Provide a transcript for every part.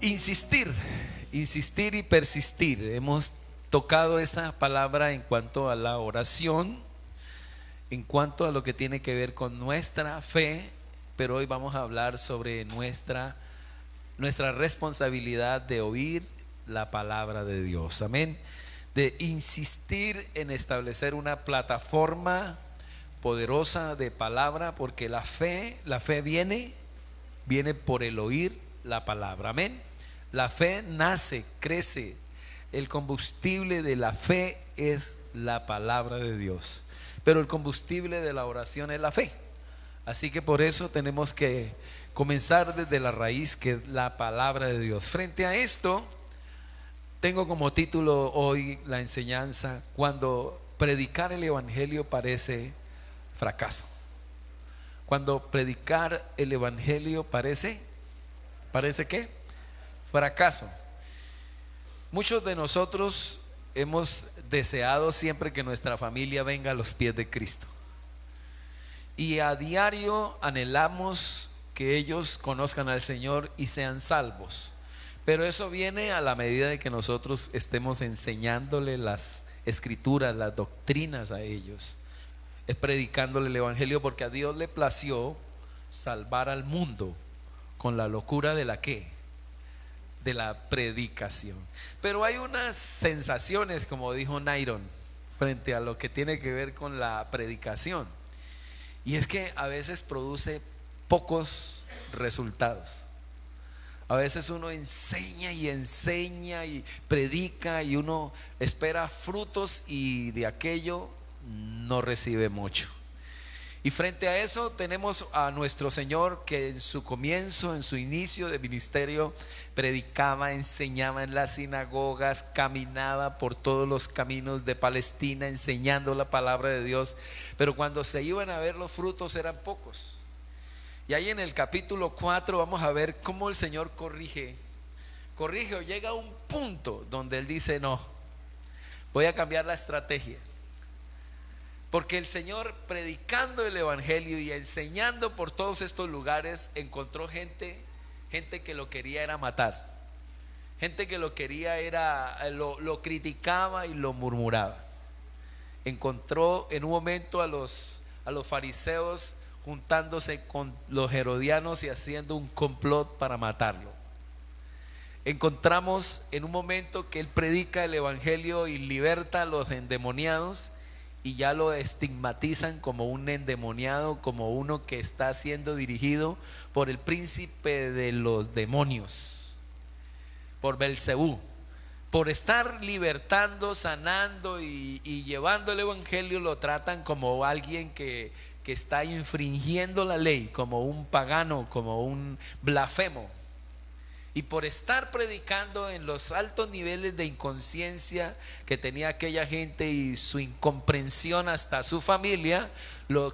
Insistir, insistir y persistir. Hemos tocado esta palabra en cuanto a la oración, en cuanto a lo que tiene que ver con nuestra fe, pero hoy vamos a hablar sobre nuestra responsabilidad de oír la palabra de Dios. Amén. De insistir en establecer una plataforma poderosa de palabra, porque la fe viene por el oír la palabra. Amén. La fe nace, crece. El combustible de la fe es la palabra de Dios, pero el combustible de la oración es la fe. Así que por eso tenemos que comenzar desde la raíz, que es la palabra de Dios. Frente a esto, tengo como título hoy la enseñanza: cuando predicar el evangelio parece fracaso. Cuando predicar el evangelio ¿parece qué? Fracaso. Muchos de nosotros hemos deseado siempre que nuestra familia venga a los pies de Cristo, y a diario anhelamos que ellos conozcan al Señor y sean salvos. Pero eso viene a la medida de que nosotros estemos enseñándole las escrituras, las doctrinas a ellos, es predicándole el evangelio, porque a Dios le plació salvar al mundo con la locura de la ¿qué? De la predicación. Pero hay unas sensaciones, como dijo Nairon, frente a lo que tiene que ver con la predicación, y es que a veces produce pocos resultados. A veces uno enseña y predica, y uno espera frutos, y de aquello no recibe mucho. Y frente a eso tenemos a nuestro Señor, que en su comienzo, en su inicio de ministerio, predicaba, enseñaba en las sinagogas, caminaba por todos los caminos de Palestina enseñando la palabra de Dios, pero cuando se iban a ver los frutos eran pocos. Y ahí en el capítulo 4 vamos a ver cómo el Señor corrige o llega a un punto donde Él dice: no, voy a cambiar la estrategia. Porque el Señor, predicando el evangelio y enseñando por todos estos lugares, encontró gente que lo quería era matar, gente que lo quería lo criticaba y lo murmuraba. Encontró en un momento a los fariseos juntándose con los herodianos y haciendo un complot para matarlo. Encontramos en un momento que Él predica el evangelio y liberta a los endemoniados, y ya lo estigmatizan como un endemoniado, como uno que está siendo dirigido por el príncipe de los demonios, por Belcebú. Por estar libertando, sanando y llevando el evangelio, lo tratan como alguien que está infringiendo la ley, como un pagano, como un blasfemo. Y por estar predicando en los altos niveles de inconsciencia que tenía aquella gente y su incomprensión hasta su familia, lo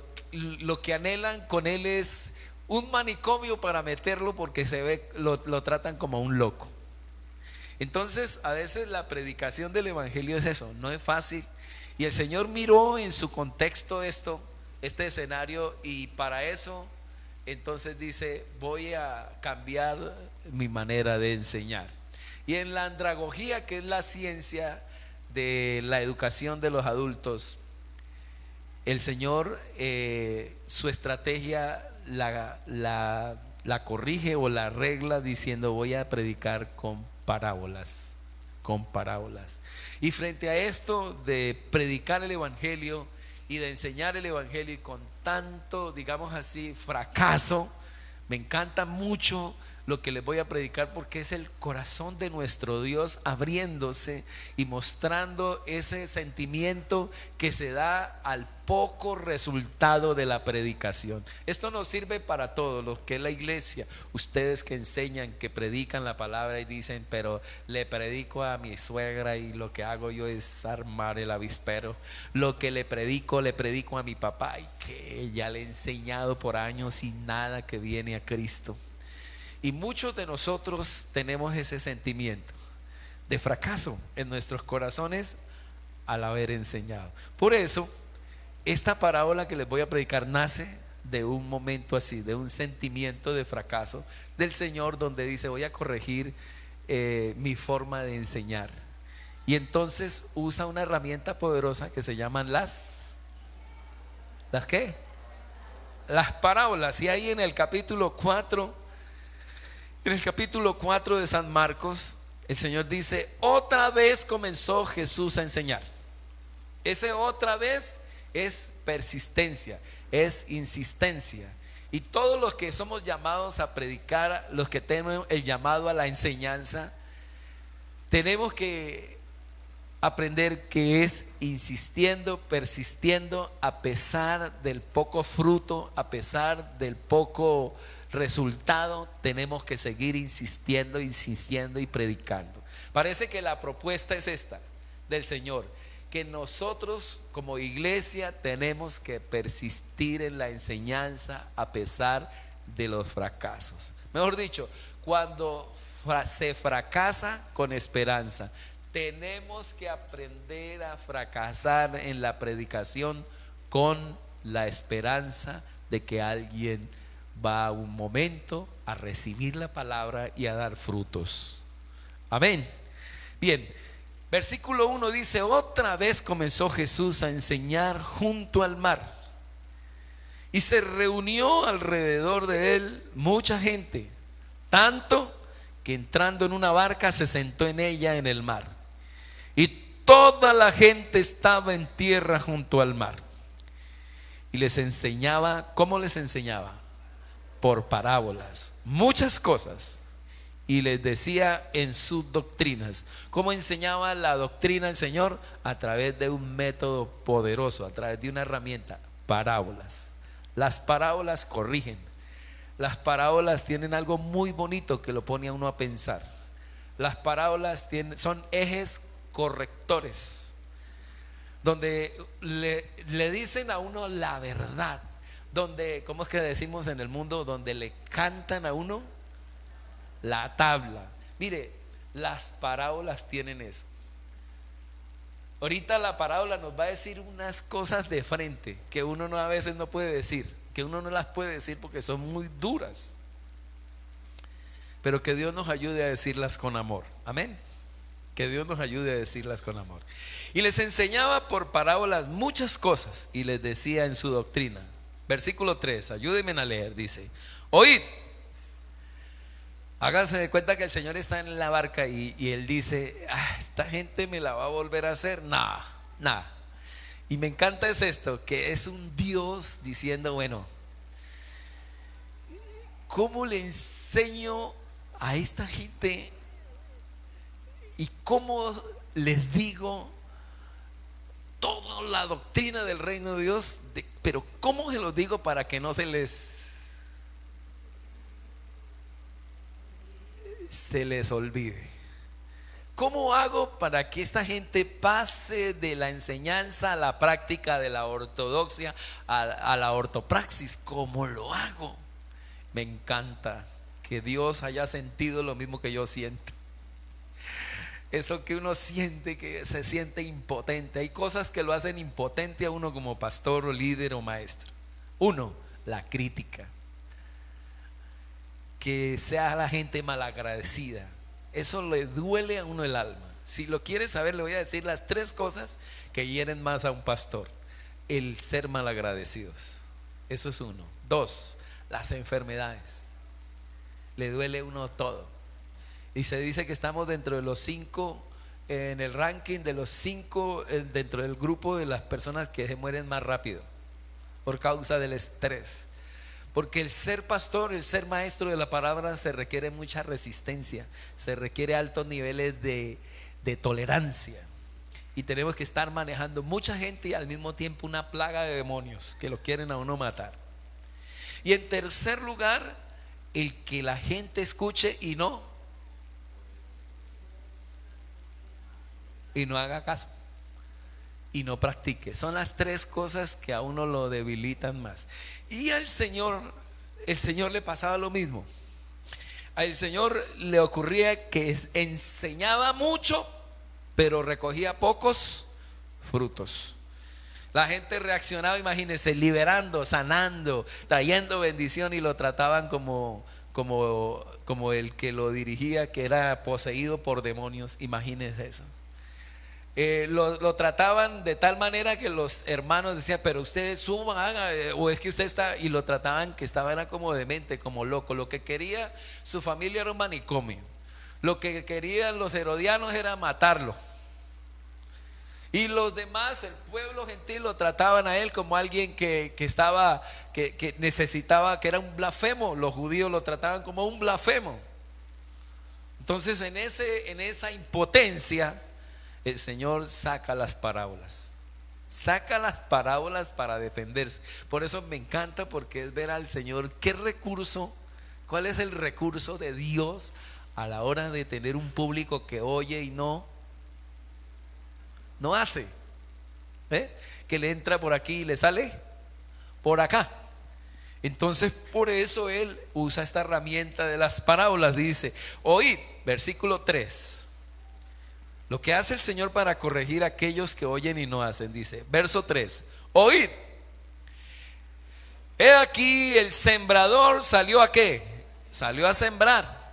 que anhelan con él es un manicomio para meterlo, porque lo tratan como un loco. Entonces a veces la predicación del evangelio es eso, no es fácil. Y el Señor miró en su contexto este escenario, y para eso entonces dice: voy a cambiar mi manera de enseñar. Y en la andragogía, que es la ciencia de la educación de los adultos, el Señor su estrategia la corrige o la arregla diciendo: voy a predicar con parábolas. Y frente a esto de predicar el evangelio y de enseñar el evangelio, y con tanto, digamos así, fracaso, me encanta mucho lo que les voy a predicar, porque es el corazón de nuestro Dios abriéndose y mostrando ese sentimiento que se da al poco resultado de la predicación. Esto nos sirve para todos los que es la iglesia. Ustedes que enseñan, que predican la palabra y dicen: pero le predico a mi suegra y lo que hago yo es armar el avispero. Lo que le predico a mi papá, y que ya le he enseñado por años y nada que viene a Cristo. Y muchos de nosotros tenemos ese sentimiento de fracaso en nuestros corazones al haber enseñado. Por eso esta parábola que les voy a predicar nace de un momento así, de un sentimiento de fracaso del Señor, donde dice: voy a corregir mi forma de enseñar. Y entonces usa una herramienta poderosa que se llaman ¿las qué? Las parábolas. Y ahí en el capítulo 4, de San Marcos, el Señor dice: otra vez comenzó Jesús a enseñar. Ese otra vez es persistencia, es insistencia. Y todos los que somos llamados a predicar, los que tenemos el llamado a la enseñanza, tenemos que aprender que es insistiendo, persistiendo, a pesar del poco fruto, a pesar del poco resultado, tenemos que seguir insistiendo, insistiendo y predicando. Parece que la propuesta es esta del Señor, que nosotros como iglesia tenemos que persistir en la enseñanza a pesar de los fracasos. Mejor dicho, cuando se fracasa con esperanza, tenemos que aprender a fracasar en la predicación con la esperanza de que alguien va a un momento a recibir la palabra y a dar frutos. Amén. Bien, versículo 1 dice: otra vez comenzó Jesús a enseñar junto al mar, y se reunió alrededor de él mucha gente, tanto que entrando en una barca se sentó en ella en el mar. Y toda la gente estaba en tierra junto al mar. Y les enseñaba. ¿Cómo les enseñaba? Por parábolas, muchas cosas. Y les decía en sus doctrinas. ¿Cómo enseñaba la doctrina el Señor? A través de un método poderoso, a través de una herramienta: parábolas. Las parábolas corrigen. Las parábolas tienen algo muy bonito que lo pone a uno a pensar. Las parábolas son ejes correctores, donde le dicen a uno la verdad, donde, ¿cómo es que decimos en el mundo? Donde le cantan a uno la tabla. Mire, las parábolas tienen eso. Ahorita la parábola nos va a decir unas cosas de frente que uno a veces no puede decir, que uno no las puede decir porque son muy duras, pero que Dios nos ayude a decirlas con amor. Amén. Que Dios nos ayude a decirlas con amor. Y les enseñaba por parábolas muchas cosas, y les decía en su doctrina. Versículo 3, ayúdenme a leer, dice: oíd. Háganse de cuenta que el Señor está en la barca y él dice: esta gente me la va a volver a hacer. Nada. Y me encanta es esto, que es un Dios diciendo: bueno, ¿cómo le enseño a esta gente? ¿Y cómo les digo toda la doctrina del reino de Dios? Pero ¿cómo se los digo para que no se les olvide? ¿Cómo hago para que esta gente pase de la enseñanza a la práctica, de la ortodoxia a la ortopraxis? ¿Cómo lo hago? Me encanta que Dios haya sentido lo mismo que yo siento. Eso que uno siente, que se siente impotente. Hay cosas que lo hacen impotente a uno como pastor o líder o maestro. Uno, la crítica. Que sea la gente malagradecida. Eso le duele a uno el alma. Si lo quiere saber, le voy a decir las 3 cosas que hieren más a un pastor: el ser malagradecidos. Eso es 1. 2, las enfermedades. Le duele a uno todo. Y se dice que estamos dentro de los 5, en el ranking de los 5, dentro del grupo de las personas que se mueren más rápido por causa del estrés. Porque el ser pastor, el ser maestro de la palabra, se requiere mucha resistencia, se requiere altos niveles de tolerancia. Y tenemos que estar manejando mucha gente y al mismo tiempo una plaga de demonios que lo quieren a uno matar. Y en tercer lugar, el que la gente escuche y no haga caso y no practique. Son las 3 cosas que a uno lo debilitan más. Y al Señor, el Señor le pasaba lo mismo. Al Señor le ocurría que enseñaba mucho, pero recogía pocos frutos. La gente reaccionaba, imagínense, liberando, sanando, trayendo bendición, y lo trataban como como el que lo dirigía, que era poseído por demonios. Imagínense eso. Lo trataban de tal manera que los hermanos decían, pero usted suba, haga, o es que usted está, y lo trataban que estaba, era como demente, como loco. Lo que quería su familia era un manicomio. Lo que querían los herodianos era matarlo. Y los demás, el pueblo gentil, lo trataban a él como alguien que necesitaba, que era un blasfemo. Los judíos lo trataban como un blasfemo. Entonces en esa impotencia, el Señor saca las parábolas. Saca las parábolas para defenderse. Por eso me encanta, porque es ver al Señor qué recurso, cuál es el recurso de Dios a la hora de tener un público que oye y no hace. Que le entra por aquí y le sale por acá. Entonces por eso Él usa esta herramienta de las parábolas. Dice, oíd, versículo 3. Lo que hace el Señor para corregir a aquellos que oyen y no hacen. Dice, verso 3, oíd. He aquí el sembrador salió ¿a qué? Salió a sembrar.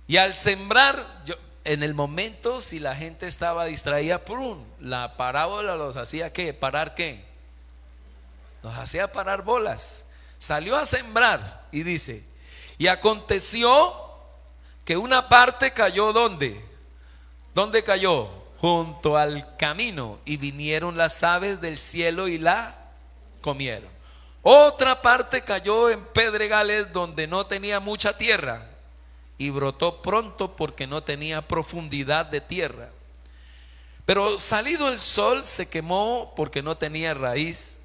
Y al sembrar, en el momento, si la gente estaba distraída, la parábola los hacía ¿qué? ¿Parar qué? Los hacía parar bolas. Salió a sembrar y dice, y aconteció que una parte cayó ¿dónde? ¿Dónde cayó? Junto al camino, y vinieron las aves del cielo y la comieron. Otra parte cayó en pedregales donde no tenía mucha tierra, y brotó pronto porque no tenía profundidad de tierra. Pero salido el sol se quemó porque no tenía raíz.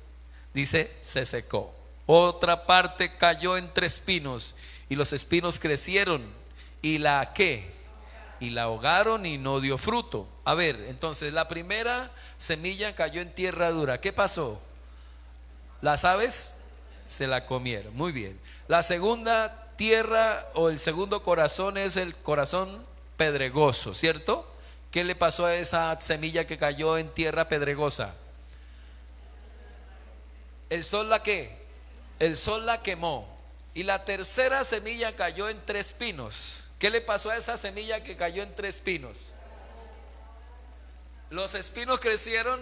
Dice, se secó. Otra parte cayó entre espinos, y los espinos crecieron y la ¿qué? Y la ahogaron y no dio fruto. A ver, entonces la primera semilla cayó en tierra dura. ¿Qué pasó? Las aves se la comieron. Muy bien. La segunda tierra, o el segundo corazón, es el corazón pedregoso, ¿cierto? ¿Qué le pasó a esa semilla que cayó en tierra pedregosa? ¿El sol la qué? El sol la quemó. Y la tercera semilla cayó entre espinos. ¿Qué le pasó a esa semilla que cayó entre espinos? Los espinos crecieron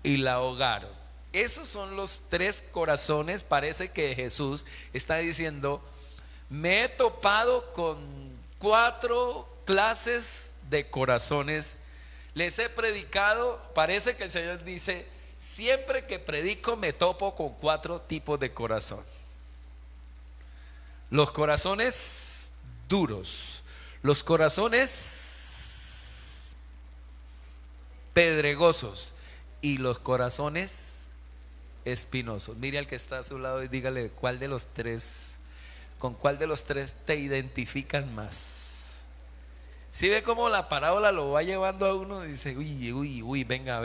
y la ahogaron. Esos son los tres corazones. Parece que Jesús está diciendo, me he topado con 4 clases de corazones. Les he predicado. Parece que el Señor dice, siempre que predico me topo con 4 tipos de corazón. Los corazones duros, los corazones pedregosos y los corazones espinosos. Mire al que está a su lado y dígale, ¿cuál de los tres, con cuál de los tres te identificas más? Si ve cómo la parábola lo va llevando a uno, dice, uy, venga.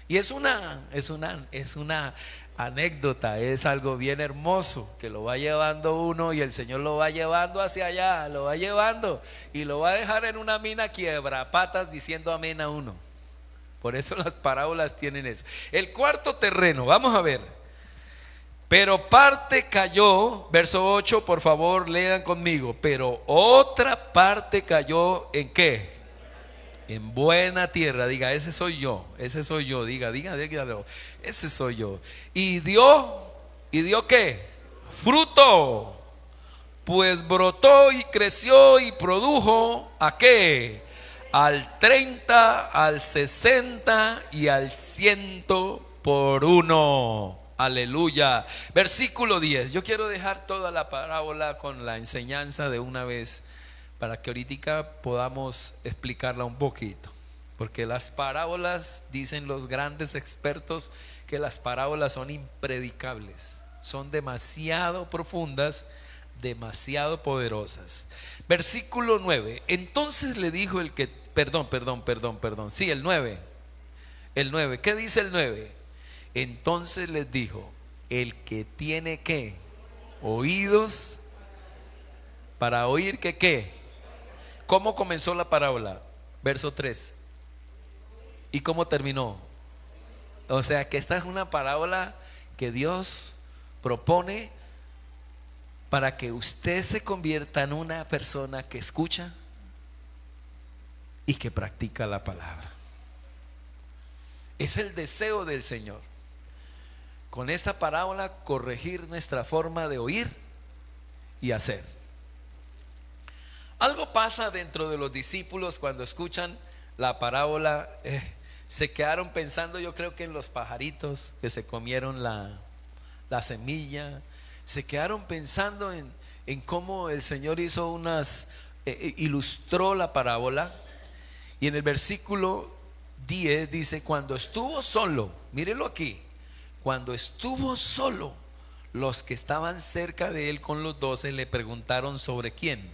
Y es una anécdota, es algo bien hermoso que lo va llevando uno, y el Señor lo va llevando hacia allá, lo va llevando y lo va a dejar en una mina quiebrapatas diciendo amén a uno. Por eso las parábolas tienen eso. El cuarto terreno, vamos a ver. Pero parte cayó, verso 8, por favor lean conmigo. Pero otra parte cayó ¿en qué? En buena tierra. Diga, ese soy yo, diga, ese soy yo. Y dio ¿qué? Fruto. Pues brotó y creció y produjo ¿a qué? Al 30, al 60 y al 100 por uno. Aleluya. Versículo 10. Yo quiero dejar toda la parábola con la enseñanza de una vez, para que ahorita podamos explicarla un poquito. Porque las parábolas, dicen los grandes expertos, que las parábolas son impredicables, son demasiado profundas, demasiado poderosas. Versículo 9. Entonces le dijo el que, perdón. Sí, el 9. ¿Qué dice el 9? Entonces les dijo, el que tiene ¿qué? Oídos para oír, que ¿qué? ¿Cómo comenzó la parábola? Verso 3. ¿Y cómo terminó? O sea que esta es una parábola que Dios propone para que usted se convierta en una persona que escucha y que practica la palabra. Es el deseo del Señor. Con esta parábola corregir nuestra forma de oír y hacer. Algo pasa dentro de los discípulos cuando escuchan la parábola. Se quedaron pensando, yo creo que en los pajaritos que se comieron la semilla. Se quedaron pensando en cómo el Señor hizo ilustró la parábola. Y en el versículo 10 dice: cuando estuvo solo, mírelo aquí, cuando estuvo solo, los que estaban cerca de él con los 12 le preguntaron sobre quién,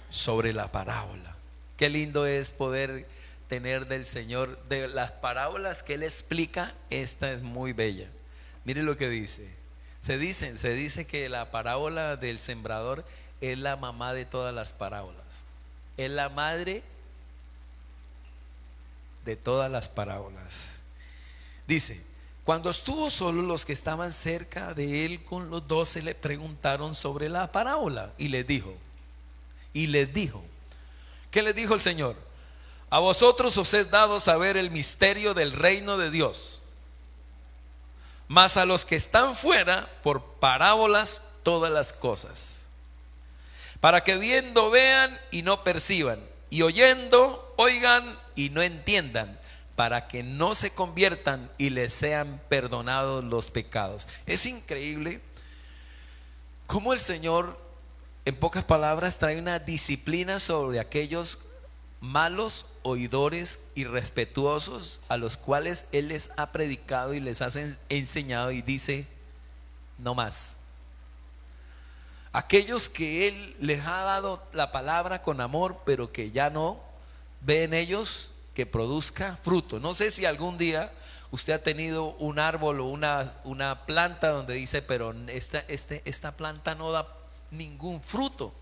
sobre la parábola. Qué lindo es poder tener del Señor, de las parábolas que él explica, esta es muy bella. Mire lo que dice. Se dice que la parábola del sembrador es la mamá de todas las parábolas, es la madre de todas las parábolas. Dice: cuando estuvo solo, los que estaban cerca de él con los 12 le preguntaron sobre la parábola y les dijo, ¿qué les dijo el Señor? A vosotros os es dado saber el misterio del reino de Dios, mas a los que están fuera, por parábolas todas las cosas, para que viendo vean y no perciban, y oyendo oigan y no entiendan, para que no se conviertan y les sean perdonados los pecados. Es increíble cómo el Señor, en pocas palabras, trae una disciplina sobre aquellos malos oidores irrespetuosos a los cuales Él les ha predicado y les ha enseñado, y dice: no más. Aquellos que Él les ha dado la palabra con amor, pero que ya no ve en ellos que produzca fruto. No sé si algún día usted ha tenido un árbol o una planta donde dice: pero esta planta no da ningún fruto,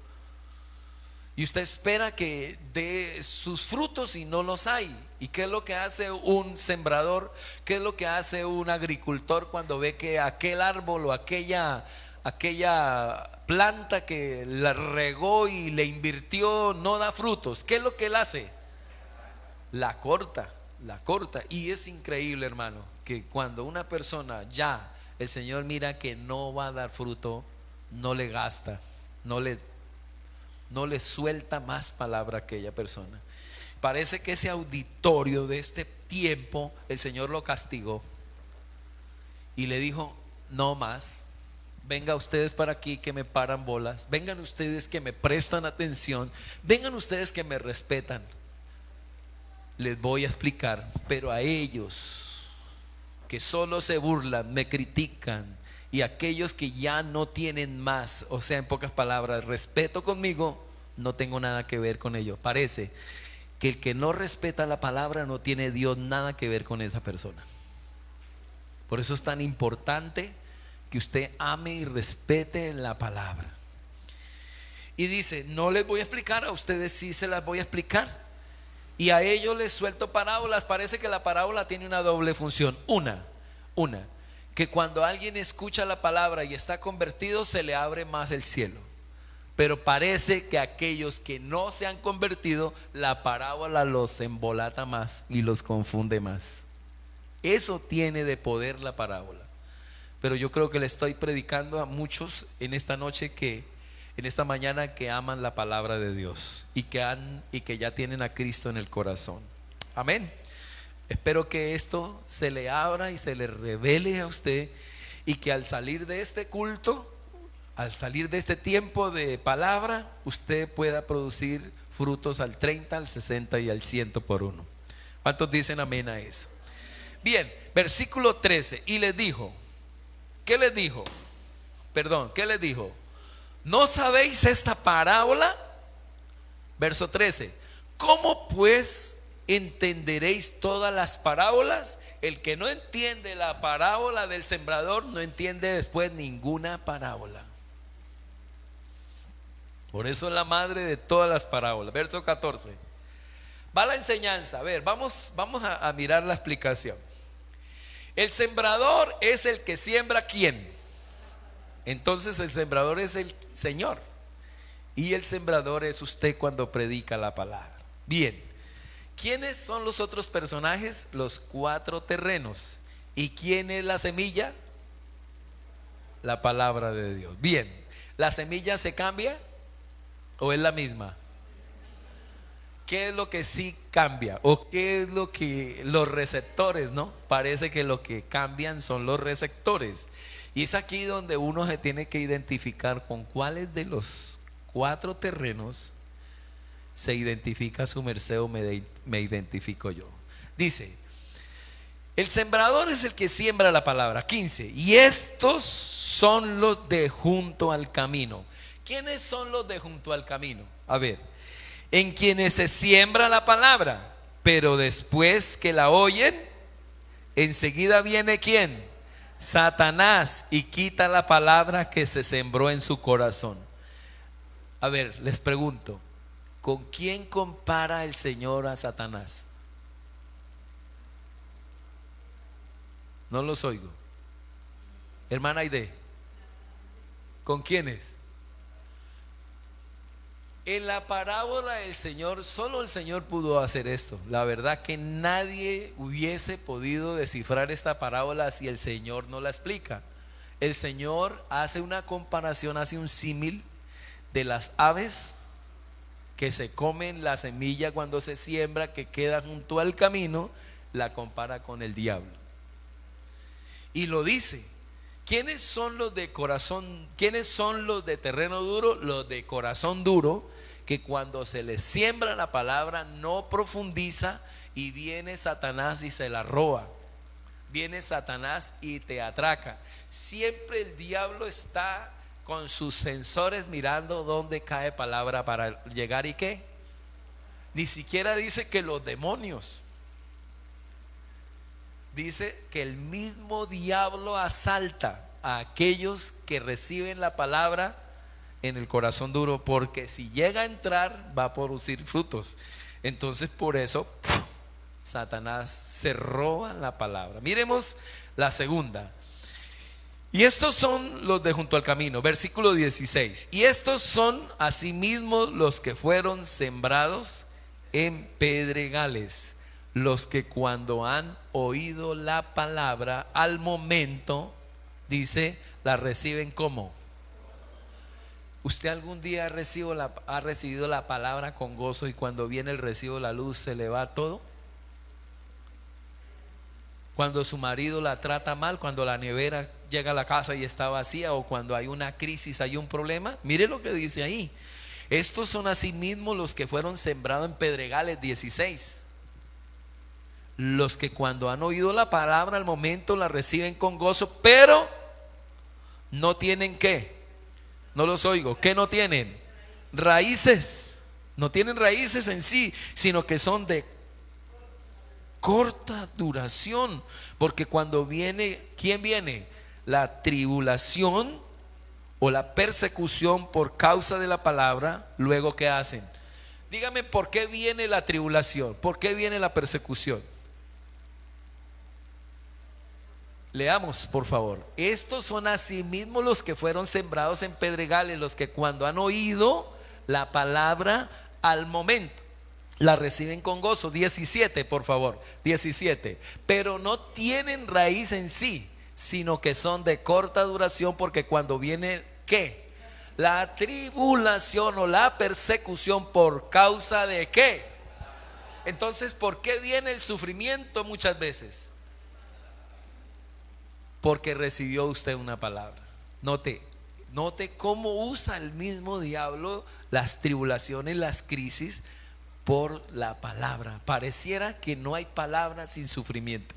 y usted espera que dé sus frutos y no los hay. ¿Y qué es lo que hace un sembrador? ¿Qué es lo que hace un agricultor cuando ve que aquel árbol o aquella planta que la regó y le invirtió no da frutos? ¿Qué es lo que él hace? La corta. Y es increíble, hermano, que cuando una persona ya el Señor mira que no va a dar fruto, no le gasta, no le suelta más palabra a aquella persona. Parece que ese auditorio de este tiempo el Señor lo castigó y le dijo: no más. Vengan ustedes para aquí que me paran bolas, vengan ustedes que me prestan atención, vengan ustedes que me respetan. Les voy a explicar, pero a ellos que solo se burlan, me critican, y aquellos que ya no tienen más, o sea, en pocas palabras, respeto conmigo, no tengo nada que ver con ello. Parece que el que no respeta la palabra no tiene Dios nada que ver con esa persona. Por eso es tan importante que usted ame y respete la palabra. Y dice: no les voy a explicar, a ustedes sí se las voy a explicar. Y a ellos les suelto parábolas. Parece que la parábola tiene una doble función. Una, que cuando alguien escucha la palabra y está convertido, se le abre más el cielo. Pero parece que aquellos que no se han convertido, la parábola los embolata más y los confunde más. Eso tiene de poder la parábola. Pero yo creo que le estoy predicando a muchos en esta noche, en esta mañana, que aman la palabra de Dios y que ya tienen a Cristo en el corazón. Amén. Espero que esto se le abra y se le revele a usted, y que al salir de este culto, al salir de este tiempo de palabra, usted pueda producir frutos al 30, al 60 y al 100 por uno. ¿Cuántos dicen amén a eso? Bien, versículo 13. Y les dijo, ¿qué les dijo? ¿Qué les dijo? ¿No sabéis esta parábola? Verso 13. ¿Cómo pues entenderéis todas las parábolas? El que no entiende la parábola del sembrador no entiende después ninguna parábola. Por eso es la madre de todas las parábolas. Verso 14. Va la enseñanza. A ver, vamos a mirar la explicación. El sembrador es el que siembra, ¿quién? Entonces el sembrador es el Señor y el sembrador es usted cuando predica la palabra. Bien, ¿quiénes son los otros personajes? Los 4 terrenos. ¿Y quién es la semilla? La palabra de Dios. Bien, ¿la semilla se cambia o es la misma? ¿Qué es lo que sí cambia? ¿O qué es lo que los receptores, no? Parece que lo que cambian son los receptores. Y es aquí donde uno se tiene que identificar con cuáles de los 4 terrenos se identifica su merced o me identifico yo. Dice, el sembrador es el que siembra la palabra. 15. Y estos son los de junto al camino. ¿Quiénes son los de junto al camino? A ver, en quienes se siembra la palabra, pero después que la oyen, enseguida viene ¿quién? Satanás, y quita la palabra que se sembró en su corazón. A ver, les pregunto, ¿con quién compara el Señor a Satanás? No los oigo. Hermana Aide, ¿con quiénes? En la parábola del Señor, solo el Señor pudo hacer esto. La verdad que nadie hubiese podido descifrar esta parábola si el Señor no la explica. El Señor hace una comparación, hace un símil de las aves que se comen la semilla cuando se siembra, que queda junto al camino, la compara con el diablo. Y lo dice. ¿Quiénes son los de corazón? ¿Quiénes son los de terreno duro? Los de corazón duro, que cuando se les siembra la palabra no profundiza y viene Satanás y se la roba. Viene Satanás y te atraca. Siempre el diablo está con sus sensores mirando dónde cae palabra para llegar. ¿Y qué? Ni siquiera dice que los demonios. Dice que el mismo diablo asalta a aquellos que reciben la palabra en el corazón duro, porque si llega a entrar va a producir frutos. Entonces por eso Satanás se roba la palabra. Miremos la segunda. Y estos son los de junto al camino, versículo 16. Y estos son asimismo los que fueron sembrados en pedregales, los que cuando han oído la palabra al momento, dice, la reciben como. ¿Usted algún día ha recibido la palabra con gozo y cuando viene el recibo de la luz se le va todo? Cuando su marido la trata mal, cuando la nevera llega a la casa y está vacía, o cuando hay una crisis, hay un problema. Mire lo que dice ahí. Estos son asimismo los que fueron sembrados en pedregales, 16. Los que cuando han oído la palabra al momento la reciben con gozo, pero no tienen ¿qué? No los oigo. ¿Qué no tienen? Raíces. No tienen raíces en sí, sino que son de corta duración. Porque cuando viene, ¿quién viene? La tribulación o la persecución por causa de la palabra. Luego, ¿qué hacen? Dígame, ¿por qué viene la tribulación? ¿Por qué viene la persecución? Leamos, por favor. Estos son asimismo los que fueron sembrados en pedregales, los que cuando han oído la palabra al momento la reciben con gozo. 17, por favor. 17. Pero no tienen raíz en sí, sino que son de corta duración, porque cuando viene ¿qué? La tribulación o la persecución por causa de ¿qué? Entonces, ¿por qué viene el sufrimiento muchas veces? Porque recibió usted una palabra. Note cómo usa el mismo diablo las tribulaciones, las crisis por la palabra. Pareciera que no hay palabra sin sufrimiento.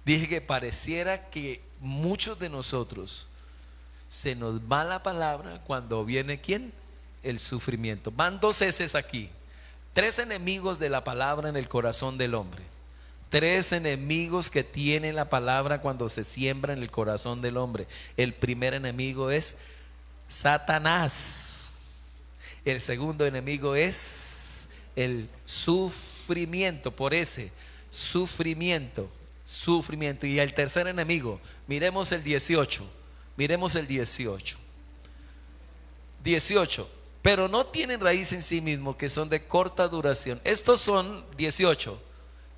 Dije que pareciera que muchos de nosotros se nos va la palabra cuando viene ¿quién? El sufrimiento. Van 2 heces aquí. 3 enemigos de la palabra en el corazón del hombre. 3 enemigos que tiene la palabra cuando se siembra en el corazón del hombre. El primer enemigo es Satanás. El segundo enemigo es el sufrimiento. Por ese sufrimiento sufrimiento. Y el tercer enemigo, miremos el 18. Miremos el 18. 18. Pero no tienen raíz en sí mismo, que son de corta duración. Estos son 18.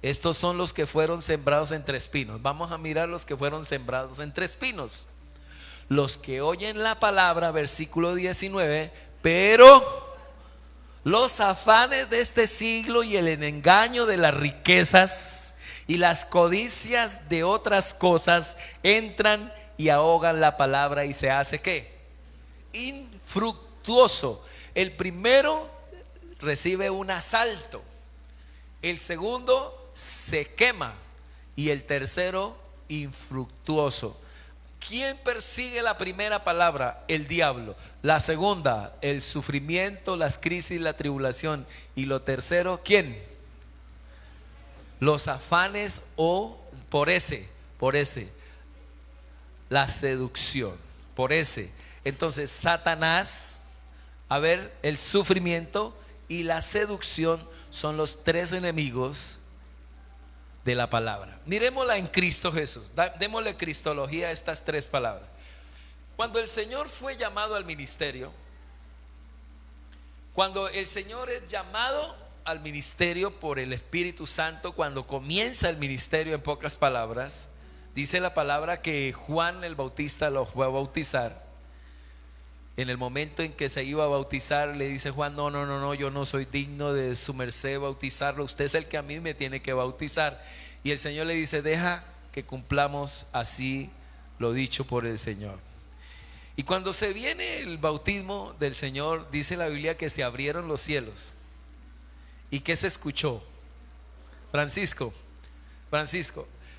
Estos son los que fueron sembrados entre espinos. Vamos a mirar los que fueron sembrados entre espinos. Los que oyen la palabra, versículo 19, pero los afanes de este siglo y el engaño de las riquezas y las codicias de otras cosas entran y ahogan la palabra y se hace ¿qué? Infructuoso. El primero recibe un asalto, el segundo se quema y el tercero infructuoso. ¿Quién persigue la primera palabra? El diablo. La segunda, el sufrimiento, las crisis, la tribulación. Y lo tercero, ¿quién? Los afanes o por ese, la seducción, por ese. Entonces Satanás, a ver, el sufrimiento y la seducción son los tres enemigos de la palabra. Miremosla en Cristo Jesús. Démosle cristología a estas tres palabras. Cuando el Señor fue llamado al ministerio, cuando el Señor es llamado al ministerio por el Espíritu Santo, cuando comienza el ministerio, en pocas palabras, dice la palabra que Juan el Bautista lo fue a bautizar. En el momento en que se iba a bautizar, le dice Juan: no, yo no soy digno de su merced bautizarlo, usted es el que a mí me tiene que bautizar. Y el Señor le dice: deja que cumplamos así lo dicho por el Señor. Y cuando se viene el bautismo del Señor, dice la Biblia que se abrieron los cielos. ¿Y qué se escuchó? Francisco,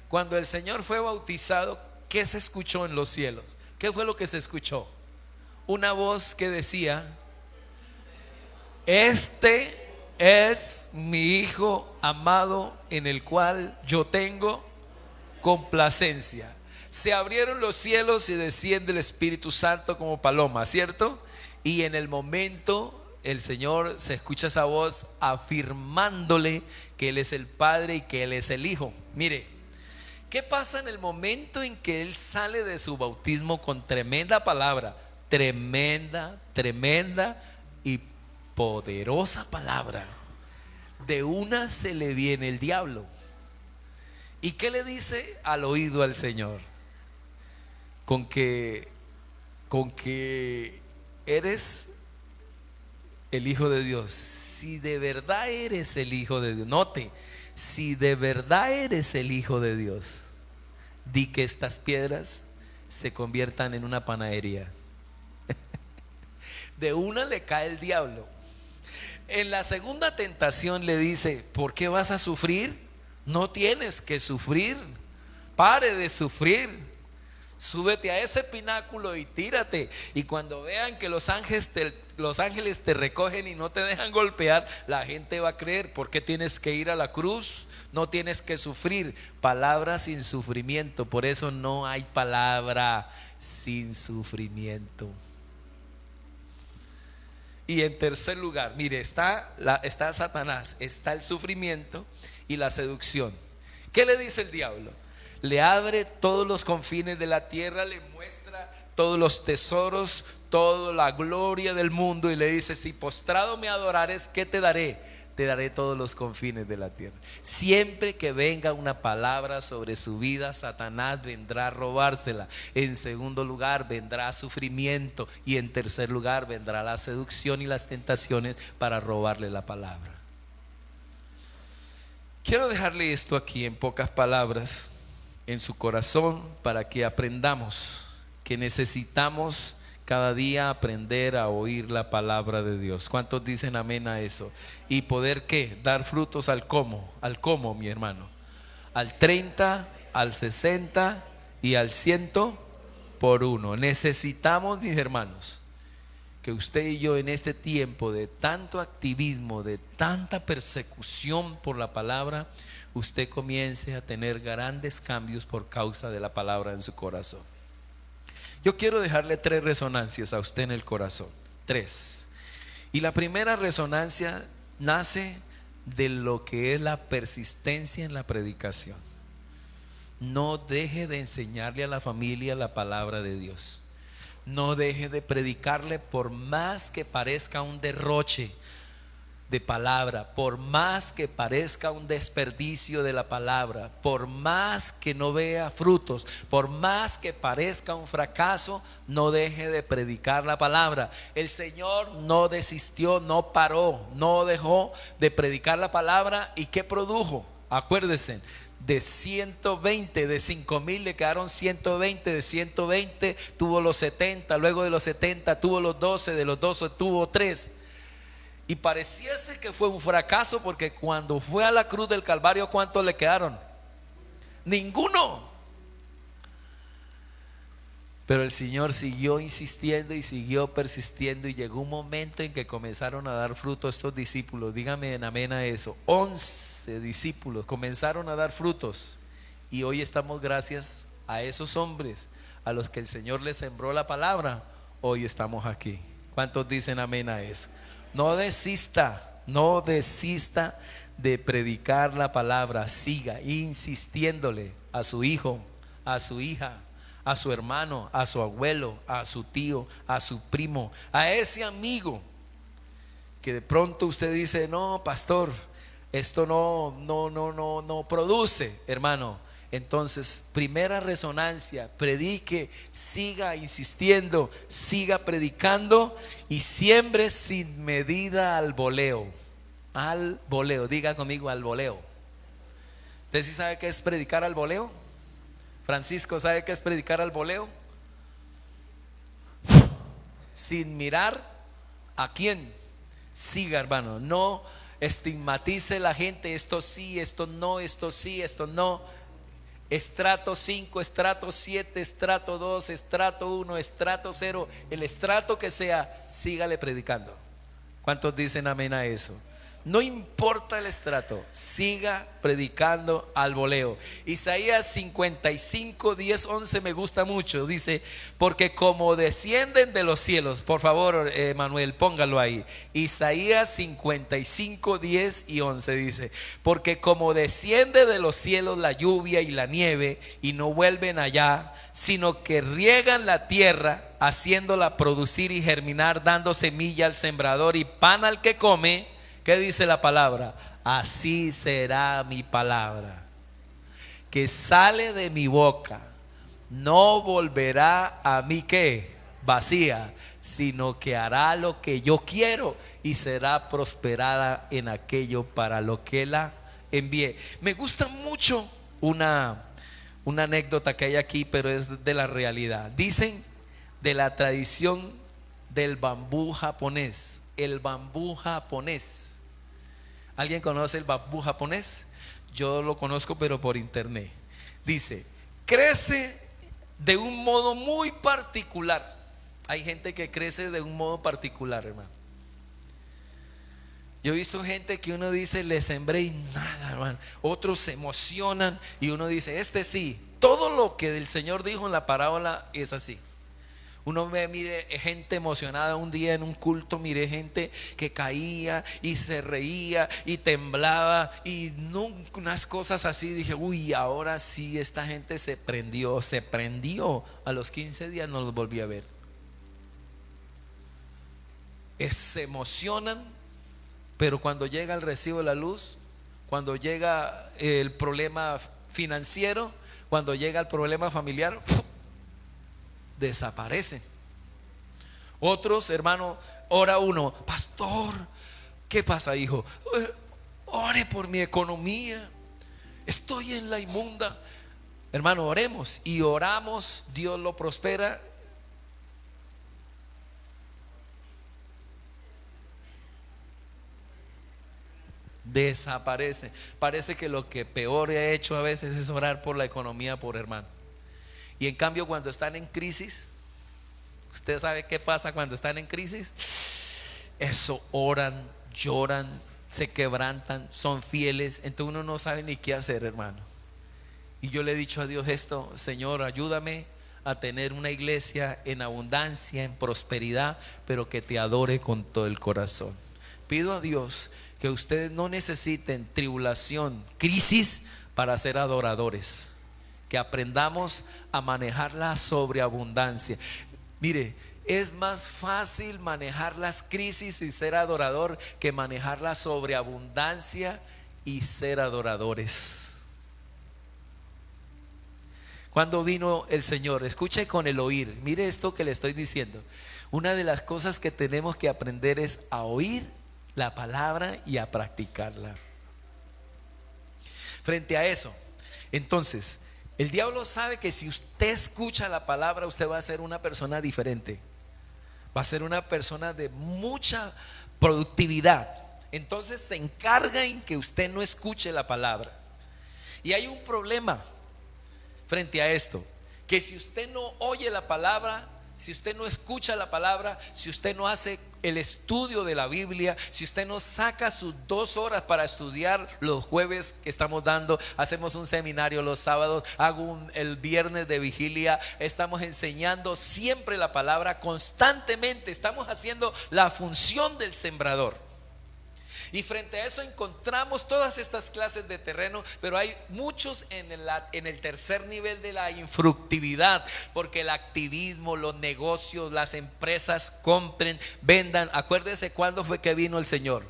cuando el Señor fue bautizado, ¿qué se escuchó en los cielos? ¿Qué fue lo que se escuchó? Una voz que decía: este es mi Hijo amado, en el cual yo tengo complacencia. Se abrieron los cielos y desciende el Espíritu Santo como paloma, ¿cierto? Y en el momento el Señor se escucha esa voz afirmándole que Él es el Padre y que Él es el Hijo. Mire, ¿qué pasa en el momento en que Él sale de su bautismo con tremenda palabra? Tremenda y poderosa palabra. De una se le viene el diablo. ¿Y qué le dice al oído al Señor? Con que eres el Hijo de Dios. Si de verdad eres el Hijo de Dios, note, si de verdad eres el Hijo de Dios, di que estas piedras se conviertan en una panadería. De una le cae el diablo. En la segunda tentación le dice: ¿por qué vas a sufrir? No tienes que sufrir. Pare de sufrir. Súbete a ese pináculo y tírate. Y cuando vean que los ángeles te recogen y no te dejan golpear, la gente va a creer. ¿Por qué tienes que ir a la cruz? No tienes que sufrir. Palabra sin sufrimiento. Por eso no hay palabra sin sufrimiento. Y en tercer lugar, mire, está Satanás, está el sufrimiento y la seducción. ¿Qué le dice el diablo? Le abre todos los confines de la tierra, le muestra todos los tesoros, toda la gloria del mundo, y le dice: si postrado me adorares, ¿qué te daré? Te daré todos los confines de la tierra. Siempre que venga una palabra sobre su vida, Satanás vendrá a robársela. En segundo lugar vendrá sufrimiento, y en tercer lugar vendrá la seducción y las tentaciones para robarle la palabra. Quiero dejarle esto aquí en pocas palabras en su corazón, para que aprendamos que necesitamos cada día aprender a oír la palabra de Dios. ¿Cuántos dicen amén a eso? Y poder ¿qué? Dar frutos al cómo, mi hermano, al 30, al 60 y al 100 por uno. Necesitamos, mis hermanos, que usted y yo, en este tiempo de tanto activismo, de tanta persecución por la palabra, usted comience a tener grandes cambios por causa de la palabra en su corazón. Yo quiero dejarle 3 resonancias a usted en el corazón. 3. Y la primera resonancia nace de lo que es la persistencia en la predicación. no deje de enseñarle a la familia la palabra de Dios. No deje de predicarle, por más que parezca un derroche de palabra, por más que parezca un desperdicio de la palabra, por más que no vea frutos, por más que parezca un fracaso, no deje de predicar la palabra. El Señor no desistió, no paró, no dejó de predicar la palabra. ¿Y qué produjo? Acuérdense, de 120, de 5,000 le quedaron 120, de 120 tuvo los 70, luego de los 70 tuvo los 12, de los 12 tuvo 3. Y pareciese que fue un fracaso, porque cuando fue a la cruz del Calvario, ¿cuántos le quedaron? Ninguno. Pero el Señor siguió insistiendo y siguió persistiendo, y llegó un momento en que comenzaron a dar fruto estos discípulos. Dígame en amén a eso. 11 discípulos comenzaron a dar frutos, y hoy estamos, gracias a esos hombres a los que el Señor les sembró la palabra, hoy estamos aquí. ¿Cuántos dicen amén a eso? No desista, no desista de predicar la palabra. Siga insistiéndole a su hijo, a su hija, a su hermano, a su abuelo, a su tío, a su primo, a ese amigo que de pronto usted dice: no, pastor, esto no produce, hermano. Entonces, primera resonancia, predique, siga insistiendo, siga predicando, y siembre sin medida al voleo. Al voleo, diga conmigo, al voleo. ¿Usted sí sabe qué es predicar al voleo? Francisco, ¿sabe qué es predicar al voleo? Sin mirar a quién. Siga, hermano, no estigmatice la gente: esto sí, esto no, esto sí, esto no. Estrato 5, estrato 7, estrato 2, estrato 1, estrato 0, el estrato que sea, sígale predicando. ¿Cuántos dicen amén a eso? No importa el estrato, siga predicando al voleo. Isaías 55, 10, 11 me gusta mucho. Dice: porque como descienden de los cielos. Por favor, Manuel, póngalo ahí. Isaías 55, 10 y 11 dice: porque como desciende de los cielos la lluvia y la nieve, y no vuelven allá, sino que riegan la tierra, haciéndola producir y germinar, dando semilla al sembrador y pan al que come. ¿Qué dice la palabra? Así será mi palabra que sale de mi boca. No volverá a mí, ¿qué? Vacía, sino que hará lo que yo quiero, y será prosperada en aquello para lo que la envié. Me gusta mucho una anécdota que hay aquí, pero es de la realidad. Dicen de la tradición del bambú japonés. El bambú japonés. ¿Alguien conoce el bambú japonés? Yo lo conozco, pero por internet. Dice: crece de un modo muy particular. Hay gente que crece de un modo particular, hermano. Yo he visto gente que uno dice: le sembré y nada, hermano. Otros se emocionan y uno dice: este sí. Todo lo que el Señor dijo en la parábola es así. Uno mire gente emocionada. Un día en un culto miré gente que caía y se reía y temblaba y unas cosas así. Dije: uy, ahora sí esta gente se prendió. A los 15 días no los volví a ver. Se emocionan, pero cuando llega el recibo de la luz, cuando llega el problema financiero, cuando llega el problema familiar, desaparecen. Otros, hermano, ora uno: pastor, ¿qué pasa, hijo? Ore por mi economía, estoy en la inmunda. Hermano, oremos, y oramos, Dios lo prospera. Desaparece. Parece que lo que peor he hecho a veces es orar por la economía, por hermanos. Y en cambio, cuando están en crisis, ¿usted sabe qué pasa cuando están en crisis? Eso, oran, lloran, se quebrantan, son fieles. Entonces uno no sabe ni qué hacer, hermano. Y yo le he dicho a Dios esto: Señor, ayúdame a tener una iglesia en abundancia, en prosperidad, pero que te adore con todo el corazón. Pido a Dios que ustedes no necesiten tribulación, crisis para ser adoradores. que aprendamos a manejar la sobreabundancia. Mire, es más fácil manejar las crisis y ser adorador que manejar la sobreabundancia y ser adoradores. Cuando vino el Señor, escuche con el oír, mire esto que le estoy diciendo. Una de las cosas que tenemos que aprender es a oír la palabra y a practicarla. Frente a eso, entonces, el diablo sabe que si usted escucha la palabra, usted va a ser una persona diferente. Va a ser una persona de mucha productividad. Entonces se encarga en que usted no escuche la palabra. Y hay un problema frente a esto, que si usted no oye la palabra, si usted no escucha la palabra, si usted no hace el estudio de la Biblia, si usted no saca sus 2 horas para estudiar los jueves que estamos dando, hacemos un seminario los sábados, el viernes de vigilia, estamos enseñando siempre la palabra constantemente, estamos haciendo la función del sembrador. Y frente a eso encontramos todas estas clases de terreno, pero hay muchos en el tercer nivel de la infructividad, porque el activismo, los negocios, las empresas compren, vendan. Acuérdese cuándo fue que vino el Señor.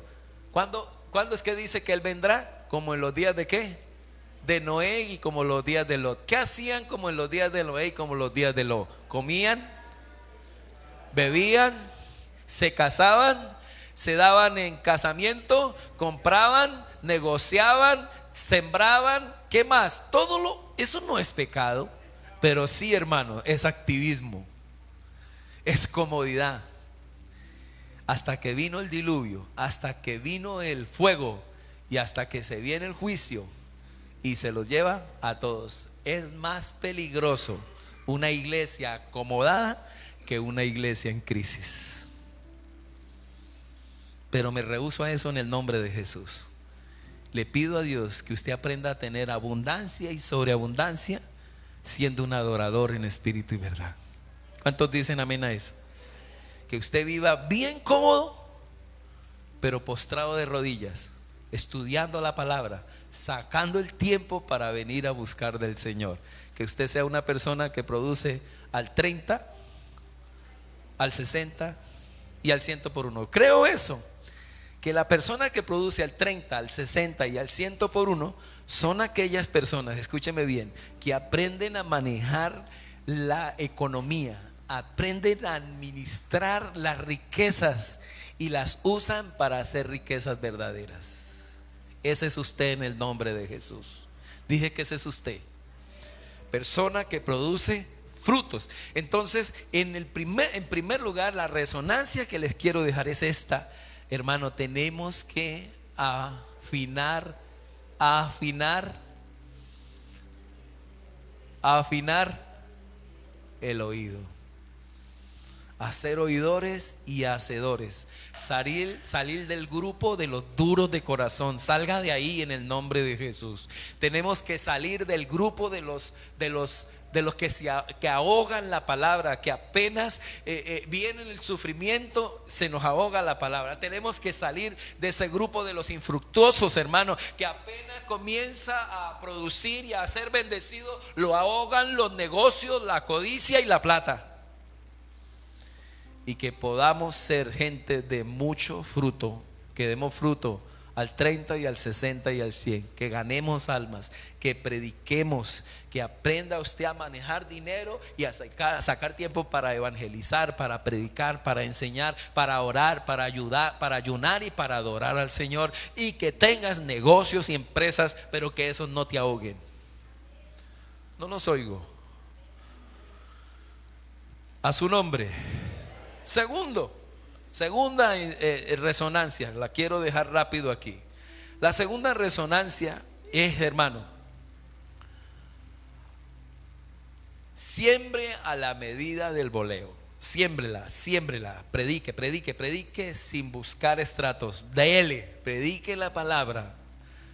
¿Cuándo es que dice que Él vendrá? Como en los días de ¿qué? De Noé y como los días de Lot. ¿Qué hacían como en los días de Noé y como los días de Lot? Comían, bebían, se casaban, se daban en casamiento, compraban, negociaban, sembraban. ¿Qué más? Eso no es pecado, pero sí, hermano, es activismo, es comodidad. Hasta que vino el diluvio, hasta que vino el fuego y hasta que se viene el juicio y se los lleva a todos. Es más peligroso una iglesia acomodada que una iglesia en crisis. Pero me rehúso a eso en el nombre de Jesús. Le pido a Dios que usted aprenda a tener abundancia y sobreabundancia, siendo un adorador en espíritu y verdad. ¿Cuántos dicen amén a eso? Que usted viva bien cómodo, pero postrado de rodillas, estudiando la palabra, sacando el tiempo para venir a buscar del Señor. Que usted sea una persona que produce al 30, al 60 y al 100 por uno. Creo eso, que la persona que produce al 30, al 60 y al 100 por uno son aquellas personas, escúcheme bien, que aprenden a manejar la economía, aprenden a administrar las riquezas y las usan para hacer riquezas verdaderas. Ese es usted en el nombre de Jesús. Dije que ese es usted, persona que produce frutos. Entonces, en primer lugar, la resonancia que les quiero dejar es esta. Hermano, tenemos que afinar el oído, hacer oidores y hacedores, salir del grupo de los duros de corazón. Salga de ahí en el nombre de Jesús. Tenemos que salir del grupo de los que ahogan la palabra, que apenas viene el sufrimiento, se nos ahoga la palabra. Tenemos que salir de ese grupo de los infructuosos, hermano, que apenas comienza a producir y a ser bendecido, lo ahogan los negocios, la codicia y la plata. Y que podamos ser gente de mucho fruto, que demos fruto al 30 y al 60 y al 100, que ganemos almas, que prediquemos, que aprenda usted a manejar dinero y a sacar tiempo para evangelizar, para predicar, para enseñar, para orar, para ayudar, para ayunar y para adorar al Señor, y que tengas negocios y empresas, pero que esos no te ahoguen. No los oigo. A su nombre. Segunda resonancia, la quiero dejar rápido aquí. La segunda resonancia es, hermano, siembre a la medida del voleo. Siémbrela, predique sin buscar estratos. Predique la palabra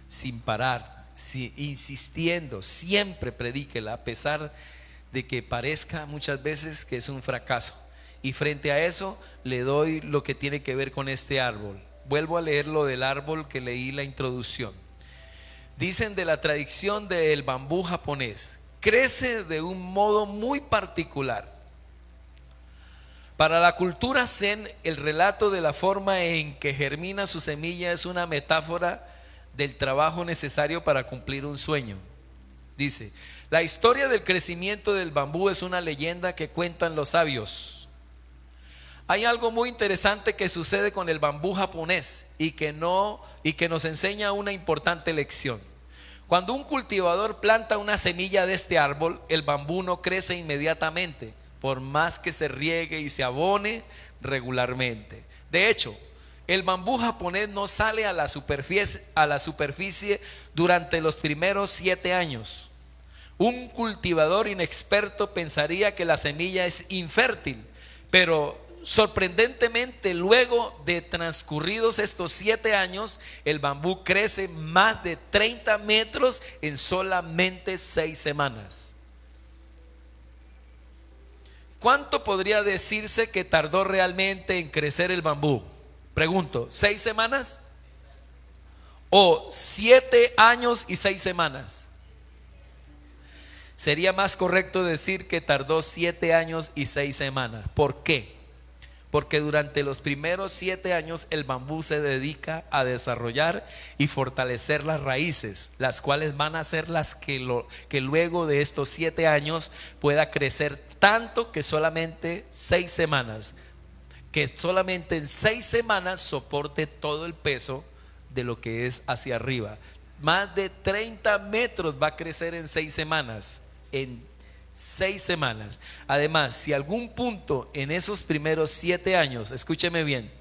sin parar, insistiendo, siempre predíquela, a pesar de que parezca muchas veces que es un fracaso. Y frente a eso le doy lo que tiene que ver con este árbol. Vuelvo a leer lo del árbol que leí la introducción. Dicen de la tradición del bambú japonés crece de un modo muy particular. Para la cultura zen, el relato de la forma en que germina su semilla es una metáfora del trabajo necesario para cumplir un sueño. Dice: la historia del crecimiento del bambú es una leyenda que cuentan los sabios. Hay algo muy interesante que sucede con el bambú japonés y que nos enseña una importante lección. Cuando un cultivador planta una semilla de este árbol, el bambú no crece inmediatamente, por más que se riegue y se abone regularmente. De hecho, el bambú japonés no sale a la superficie durante los primeros 7 años. Un cultivador inexperto pensaría que la semilla es infértil, pero sorprendentemente, luego de transcurridos estos 7 años, el bambú crece más de 30 metros en solamente 6 semanas. ¿Cuánto podría decirse que tardó realmente en crecer el bambú? Pregunto, ¿6 semanas? ¿O 7 años y 6 semanas? Sería más correcto decir que tardó 7 años y 6 semanas. ¿Por qué? Porque durante los primeros 7 años el bambú se dedica a desarrollar y fortalecer las raíces, las cuales van a ser las que luego de estos 7 años pueda crecer tanto que solamente 6 semanas, que solamente en 6 semanas soporte todo el peso de lo que es hacia arriba. Más de 30 metros va a crecer en 6 semanas, en 6 semanas. Además, si algún punto en esos primeros 7 años, escúcheme bien,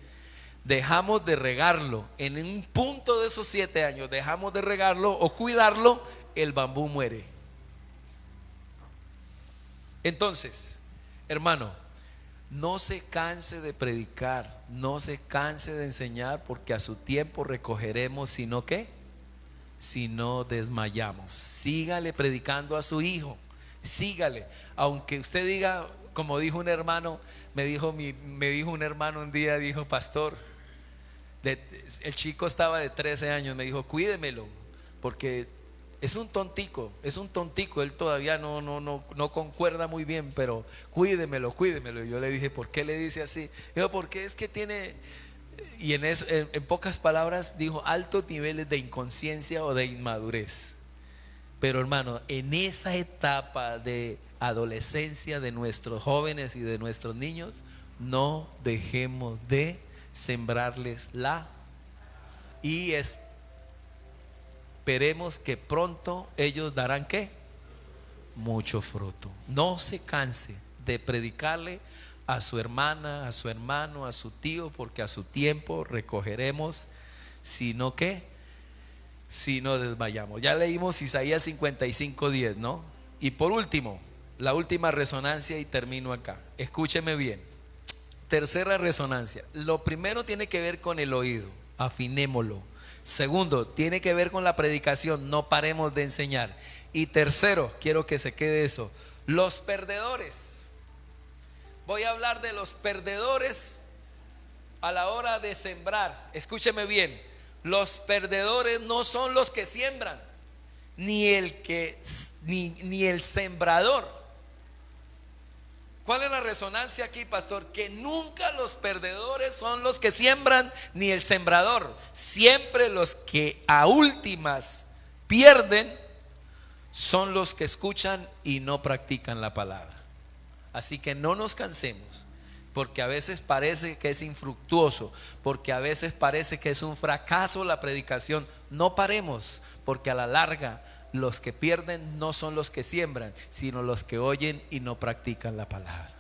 dejamos de regarlo, en un punto de esos 7 años dejamos de regarlo o cuidarlo, el bambú muere. Entonces, hermano, no se canse de predicar, no se canse de enseñar, porque a su tiempo recogeremos, sino que si no desmayamos. Sígale predicando a su hijo, sígale, aunque usted diga, como dijo un hermano, me dijo un hermano un día, dijo: pastor, el chico estaba de 13 años, me dijo: cuídemelo, porque es un tontico, él todavía no concuerda muy bien, pero cuídemelo. Y yo le dije: ¿por qué le dice así? Dijo: porque es que tiene, y en pocas palabras dijo, altos niveles de inconsciencia o de inmadurez. Pero hermano, en esa etapa de adolescencia de nuestros jóvenes y de nuestros niños, no dejemos de sembrarles y esperemos que pronto ellos darán ¿qué? Mucho fruto. No se canse de predicarle a su hermana, a su hermano, a su tío, porque a su tiempo recogeremos, sino que si no desmayamos. Ya leímos Isaías 55:10, ¿no? Y por último, la última resonancia, y termino acá. Escúcheme bien. Tercera resonancia. Lo primero tiene que ver con el oído, afinémoslo. Segundo, tiene que ver con la predicación, no paremos de enseñar. Y tercero, quiero que se quede eso, los perdedores. Voy a hablar de los perdedores a la hora de sembrar. Escúcheme bien. Los perdedores no son los que siembran, ni el sembrador. ¿Cuál es la resonancia aquí, pastor? Que nunca los perdedores son los que siembran, ni el sembrador. Siempre los que a últimas pierden son los que escuchan y no practican la palabra. Así que no nos cansemos, porque a veces parece que es infructuoso, porque a veces parece que es un fracaso la predicación. No paremos, porque a la larga los que pierden no son los que siembran, sino los que oyen y no practican la palabra.